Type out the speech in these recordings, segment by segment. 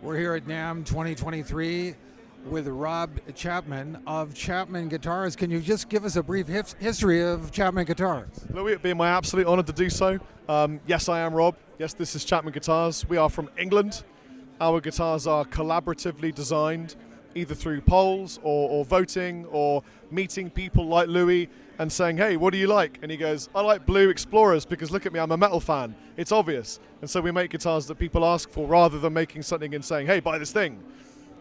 We're here at NAMM 2023 with Rob Chapman of Chapman Guitars. Can you just give us a brief history of Chapman Guitars? Louis, it'd be my absolute honour to do so. Yes, I am Rob. Yes, this is Chapman Guitars. We are from England. Our guitars are collaboratively designed, either through polls or voting or meeting people like Louis and saying, hey, what do you like? And he goes, I like Blue Explorers because look at me, I'm a metal fan. It's obvious. And so we make guitars that people ask for rather than making something and saying, hey, buy this thing.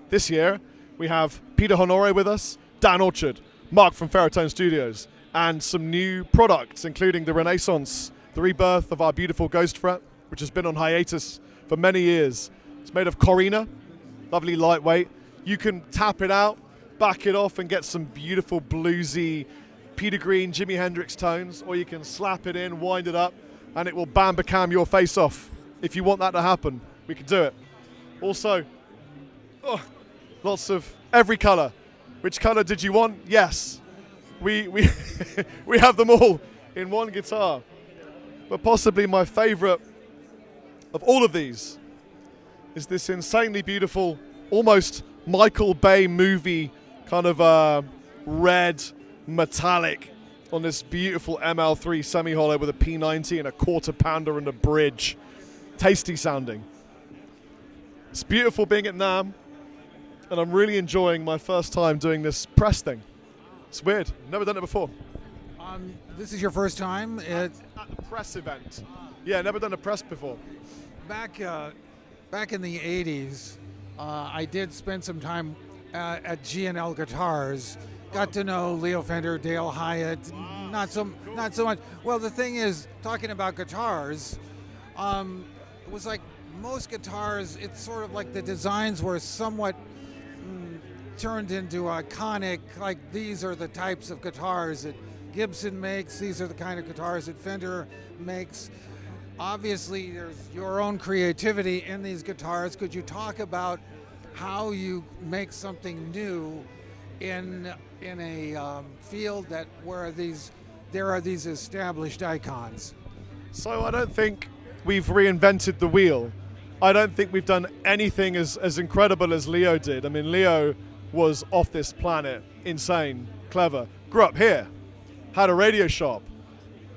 This year, we have Peter Honore with us, Dan Orchard, Mark from Ferrotone Studios, and some new products, including the Renaissance, the rebirth of our beautiful Ghost Fret, which has been on hiatus for many years. It's made of Corina, lovely lightweight. You can tap it out, back it off, and get some beautiful bluesy Peter Green, Jimi Hendrix tones, or you can slap it in, wind it up, and it will bam-bacam your face off. If you want that to happen, we can do it. Also, lots of every color. Which color did you want? Yes. We we have them all in one guitar. But possibly my favorite of all of these is this insanely beautiful, almost Michael Bay movie kind of red metallic on this beautiful ML3 semi-hollow with a P90 and a quarter pounder and a bridge. Tasty sounding. It's beautiful being at NAMM, and I'm really enjoying my first time doing this press thing. It's weird. Never done it before. This is your first time At a press event. Yeah, never done a press before. back in the 80s. I did spend some time at G&L Guitars. Got to know Leo Fender, Dale Hyatt. Not so much. Well, the thing is, talking about guitars, it was like most guitars. It's sort of like the designs were somewhat turned into iconic. Like these are the types of guitars that Gibson makes. These are the kind of guitars that Fender makes. Obviously, there's your own creativity in these guitars. Could you talk about how you make something new in a field where there are these established icons? So I don't think we've reinvented the wheel. I don't think we've done anything as incredible as Leo did. I mean, Leo was off this planet, insane, clever. Grew up here, had a radio shop,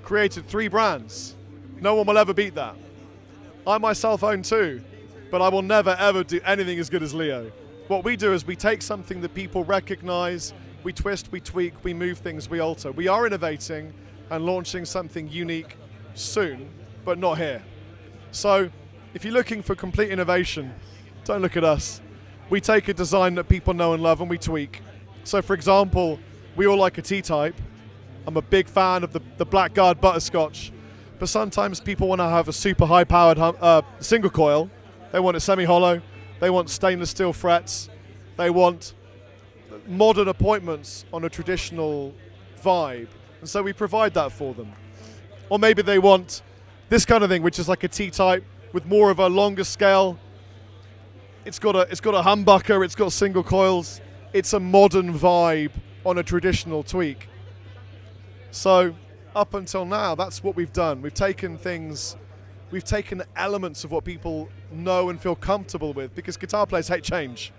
created 3 brands. No one will ever beat that. I myself own 2, but I will never ever do anything as good as Leo. What we do is we take something that people recognize, we twist, we tweak, we move things, we alter. We are innovating and launching something unique soon, but not here. So if you're looking for complete innovation, don't look at us. We take a design that people know and love and we tweak. So for example, we all like a T-type. I'm a big fan of the Blackguard Butterscotch, but sometimes people want to have a super high-powered single coil. They want it semi-hollow. They want stainless steel frets. They want modern appointments on a traditional vibe. And so we provide that for them. Or maybe they want this kind of thing, which is like a T-type with more of a longer scale. It's got a humbucker, it's got single coils. It's a modern vibe on a traditional tweak. So up until now, that's what we've done. We've taken elements of what people know and feel comfortable with, because guitar players hate change.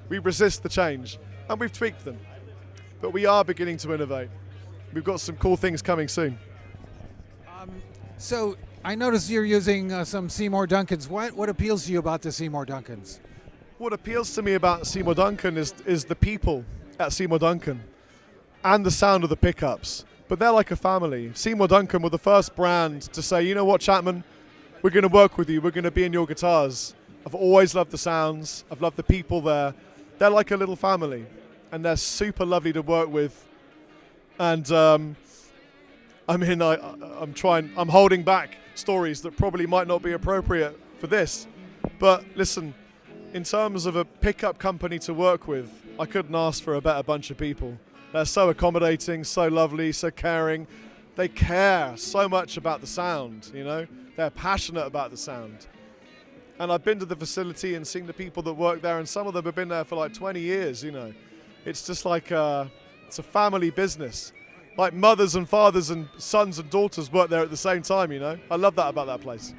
We resist the change, and we've tweaked them. But we are beginning to innovate. We've got some cool things coming soon. So I noticed you're using some Seymour Duncans. What appeals to you about the Seymour Duncans? What appeals to me about Seymour Duncan is the people at Seymour Duncan and the sound of the pickups. But they're like a family. Seymour Duncan were the first brand to say, you know what, Chapman, we're going to work with you. We're going to be in your guitars. I've always loved the sounds. I've loved the people there. They're like a little family, and they're super lovely to work with. And I'm holding back stories that probably might not be appropriate for this. But listen, in terms of a pickup company to work with, I couldn't ask for a better bunch of people. They're so accommodating, so lovely, so caring. They care so much about the sound, you know? They're passionate about the sound. And I've been to the facility and seen the people that work there, and some of them have been there for like 20 years, you know? It's just like, it's a family business. Like mothers and fathers and sons and daughters work there at the same time, you know? I love that about that place.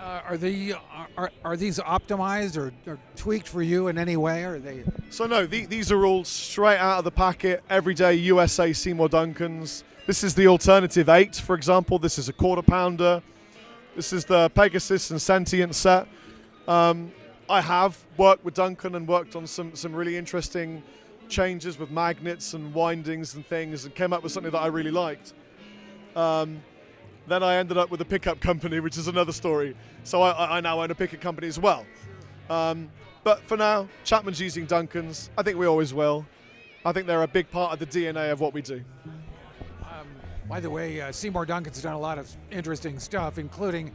Are these optimized or tweaked for you in any way? Or are they? So no, these are all straight out of the packet, everyday USA Seymour Duncans. This is the Alternative 8, for example. This is a quarter pounder. This is the Pegasus and Sentient set. I have worked with Duncan and worked on some really interesting changes with magnets and windings and things, and came up with something that I really liked. Then I ended up with a pickup company, which is another story. So I now own a pickup company as well. But for now, Chapman's using Duncans. I think we always will. I think they're a big part of the DNA of what we do. By the way, Seymour Duncan's done a lot of interesting stuff, including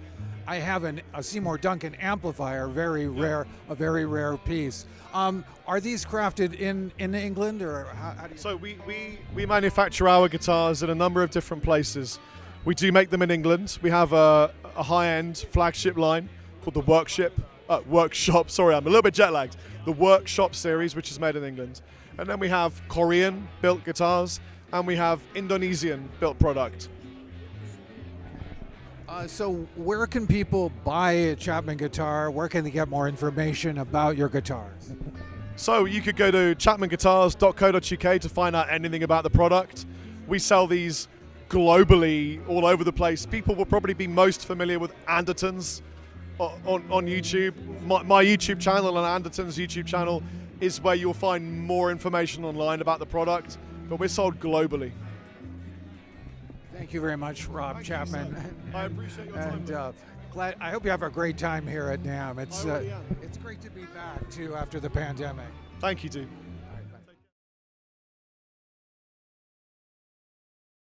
I have a Seymour Duncan amplifier, a very rare piece. Are these crafted in England, or how do you? So we manufacture our guitars in a number of different places. We do make them in England. We have a high-end flagship line called the Workshop. Sorry, I'm a little bit jet-lagged. The Workshop series, which is made in England. And then we have Korean-built guitars, and we have Indonesian-built product. So where can people buy a Chapman guitar? Where can they get more information about your guitars? So you could go to chapmanguitars.co.uk to find out anything about the product. We sell these globally, all over the place. People will probably be most familiar with Andertons on YouTube. My YouTube channel and Anderton's YouTube channel is where you'll find more information online about the product, but we're sold globally. Thank you very much, Rob Chapman. I appreciate your time. And I hope you have a great time here at NAMM. It's great to be back too after the pandemic. Thank you, dude.